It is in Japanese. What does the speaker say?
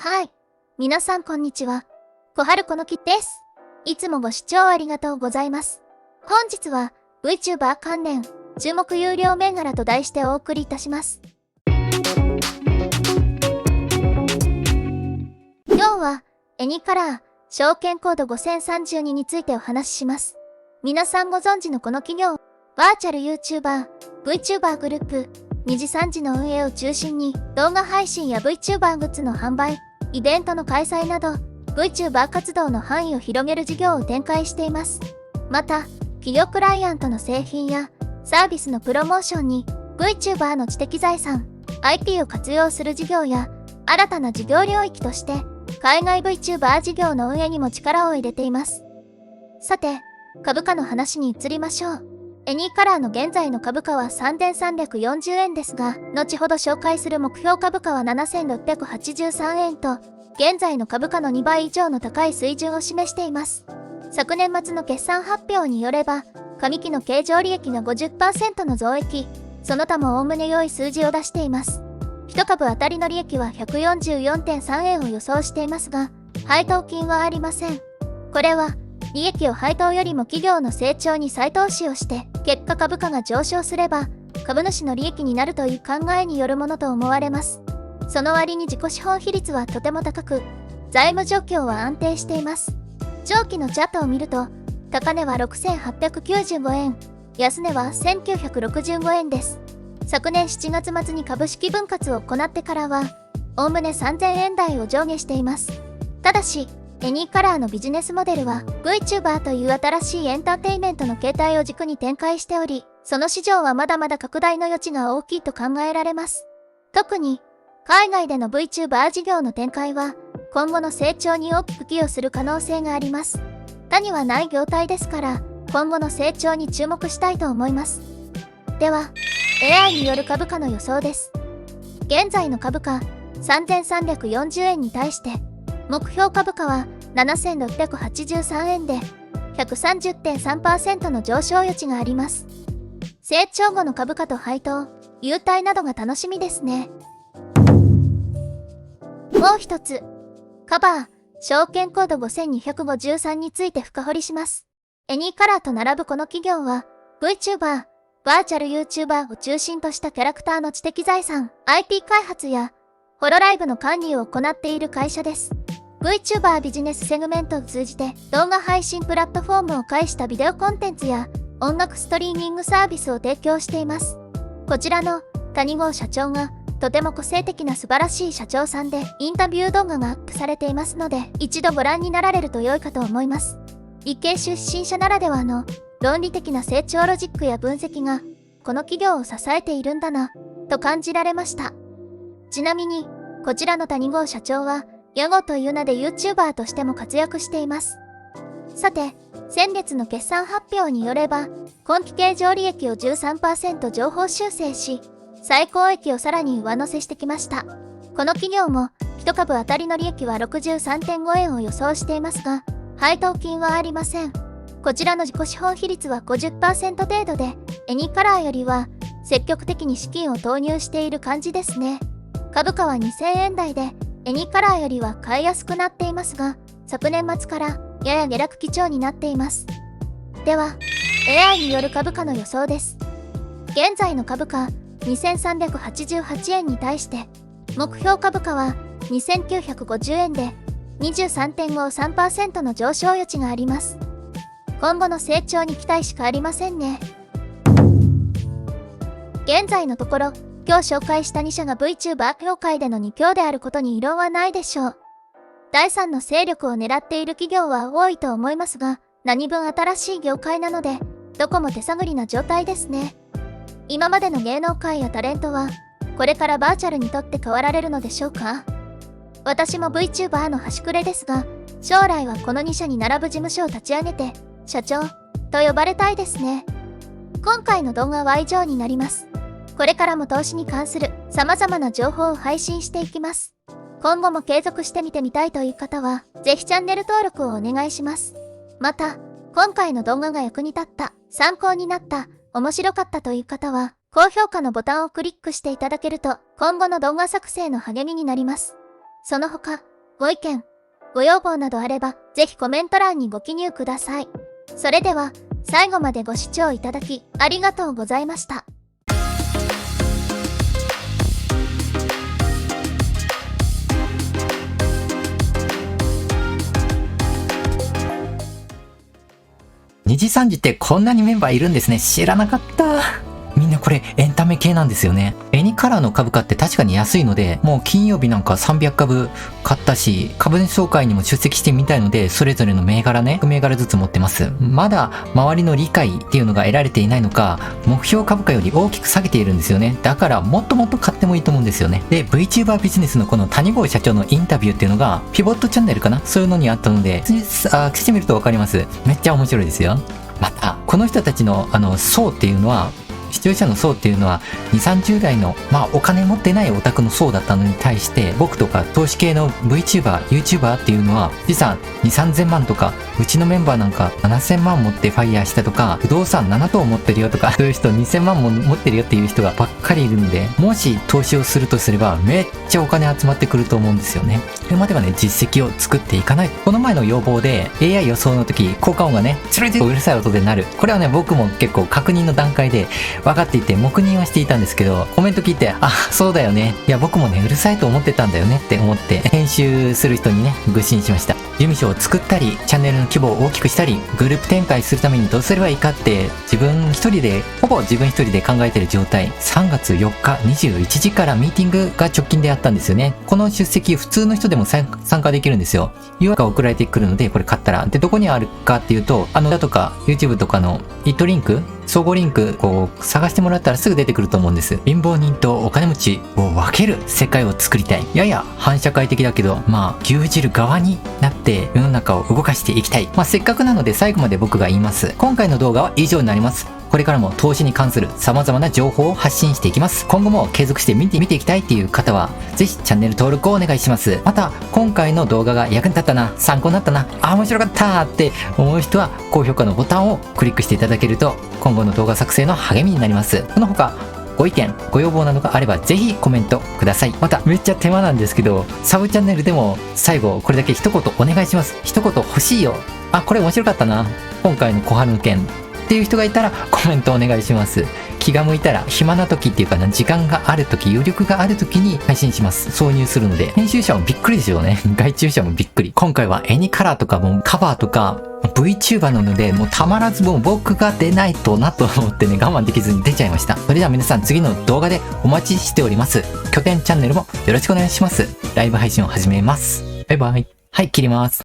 はい。皆さんこんにちは。小春このきです。いつもご視聴ありがとうございます。本日は VTuber 関連注目有料銘柄と題してお送りいたします。今日はエニカラー証券コード5032についてお話しします。皆さんご存知のこの企業、バーチャル YouTuber、VTuber グループ、2次3次の運営を中心に動画配信や VTuber グッズの販売、イベントの開催など VTuber 活動の範囲を広げる事業を展開しています。また、企業クライアントの製品やサービスのプロモーションに VTuber の知的財産、IP を活用する事業や新たな事業領域として海外 VTuber 事業の運営にも力を入れています。さて、株価の話に移りましょう。エニーカラーの現在の株価は3340円ですが、後ほど紹介する目標株価は7683円と、現在の株価の2倍以上の高い水準を示しています。昨年末の決算発表によれば、上期の経常利益が 50% の増益、その他もおおむね良い数字を出しています。1株当たりの利益は 144.3 円を予想していますが、配当金はありません。これは、利益を配当よりも企業の成長に再投資をして、結果株価が上昇すれば、株主の利益になるという考えによるものと思われます。その割に自己資本比率はとても高く、財務状況は安定しています。長期のチャートを見ると、高値は6895円、安値は1965円です。昨年7月末に株式分割を行ってからは、おおむね3000円台を上下しています。ただし、エニーカラーのビジネスモデルは VTuber という新しいエンターテインメントの形態を軸に展開しており、その市場はまだまだ拡大の余地が大きいと考えられます。特に、海外での VTuber 事業の展開は、今後の成長に大きく寄与する可能性があります。他にはない業態ですから、今後の成長に注目したいと思います。では、AI による株価の予想です。現在の株価、3340円に対して、目標株価は7683円で 130.3% の上昇余地があります。成長後の株価と配当、優待などが楽しみですね。もう一つ、カバー、証券コード5253について深掘りします。エニーカラーと並ぶこの企業は VTuber、バーチャル YouTuber を中心としたキャラクターの知的財産、IP 開発やホロライブの管理を行っている会社です。VTuber ビジネスセグメントを通じて動画配信プラットフォームを介したビデオコンテンツや音楽ストリーミングサービスを提供しています。こちらの谷郷社長がとても個性的な素晴らしい社長さんでインタビュー動画がアップされていますので一度ご覧になられると良いかと思います。理系出身者ならではの論理的な成長ロジックや分析がこの企業を支えているんだなと感じられました。ちなみにこちらの谷郷社長はヤゴという名で YouTuber としても活躍しています。さて、先月の決算発表によれば、今期経常利益を 13% 上方修正し、最高益をさらに上乗せしてきました。この企業も、1株当たりの利益は 63.5 円を予想していますが、配当金はありません。こちらの自己資本比率は 50% 程度で、エニーカラーよりは積極的に資金を投入している感じですね。株価は2000円台で、エニーカラーよりは買いやすくなっていますが、昨年末からやや下落基調になっています。では、AI による株価の予想です。現在の株価2388円に対して、目標株価は2950円で 23.53% の上昇余地があります。今後の成長に期待しかありませんね。現在のところ、今日紹介した2社が VTuber 業界での2強であることに異論はないでしょう。第3の勢力を狙っている企業は多いと思いますが、何分新しい業界なので、どこも手探りな状態ですね。今までの芸能界やタレントは、これからバーチャルにとって変わられるのでしょうか。私も VTuber の端くれですが、将来はこの2社に並ぶ事務所を立ち上げて、社長と呼ばれたいですね。今回の動画は以上になります。これからも投資に関する様々な情報を配信していきます。今後も継続して見てみたいという方は、ぜひチャンネル登録をお願いします。また、今回の動画が役に立った、参考になった、面白かったという方は、高評価のボタンをクリックしていただけると、今後の動画作成の励みになります。その他、ご意見、ご要望などあれば、ぜひコメント欄にご記入ください。それでは、最後までご視聴いただき、ありがとうございました。2時3時ってこんなにメンバーいるんですね。知らなかった。みんなこれエンタメ系なんですよね。エニカラーの株価って確かに安いので、もう金曜日なんか300株買ったし、株主総会にも出席してみたいので、それぞれの銘柄ね、銘柄ずつ持ってます。まだ周りの理解っていうのが得られていないのか、目標株価より大きく下げているんですよね。だからもっともっと買ってもいいと思うんですよね。で、VTuber ビジネスのこの谷郷社長のインタビューっていうのが、ピボットチャンネルかな、そういうのにあったので、してみるとわかります。めっちゃ面白いですよ。また、この人たちの層っていうのは、視聴者の層っていうのは2、30代のお金持ってないオタクの層だったのに対して、僕とか投資系の VTuber、YouTuber っていうのは資産2、3000万とか、うちのメンバーなんか7000万持ってファイヤーしたとか、不動産7棟持ってるよとか、そういう人2000万も持ってるよっていう人がばっかりいるので、もし投資をするとすればめっちゃお金集まってくると思うんですよね。それまではね、実績を作っていかない。この前の要望で AI 予想の時、効果音がね、つるりとうるさい音で鳴る。これはね、僕も結構確認の段階で分かっていて黙認はしていたんですけど、コメント聞いて、あ、そうだよね。いや、僕もね、うるさいと思ってたんだよねって思って、編集する人にね、愚痴にしました。事務所を作ったり、チャンネルの規模を大きくしたり、グループ展開するためにどうすればいいかって、ほぼ自分一人で考えてる状態。3月4日21時からミーティングが直近であったんですよね。この出席、普通の人でも参加できるんですよ。UI が送られてくるので、これ買ったら。で、どこにあるかっていうと、だとか、YouTube とかのイットリンク、相互リンク、探してもらったらすぐ出てくると思うんです。貧乏人とお金持ちを分ける世界を作りたい。やや反社会的だけど、牛耳る側になって世の中を動かしていきたい。せっかくなので最後まで僕が言います。今回の動画は以上になります。これからも投資に関する様々な情報を発信していきます。今後も継続して見ていきたいっていう方は、ぜひチャンネル登録をお願いします。また、今回の動画が役に立ったな、参考になったな、面白かったって思う人は、高評価のボタンをクリックしていただけると、今後の動画作成の励みになります。その他、ご意見、ご要望などがあればぜひコメントください。また、めっちゃ手間なんですけど、サブチャンネルでも最後これだけ一言お願いします。一言欲しいよ。あ、これ面白かったな。今回の小春の件。っていう人がいたらコメントお願いします。気が向いたら暇な時っていうかな、時間がある時、余力がある時に配信します。挿入するので、編集者もびっくりですよね。外注者もびっくり。今回はエニカラーとかもカバーとか VTuber なので、もうたまらずもう僕が出ないとなと思ってね、我慢できずに出ちゃいました。それでは皆さん次の動画でお待ちしております。拠点チャンネルもよろしくお願いします。ライブ配信を始めます。バイバイ。はい、切ります。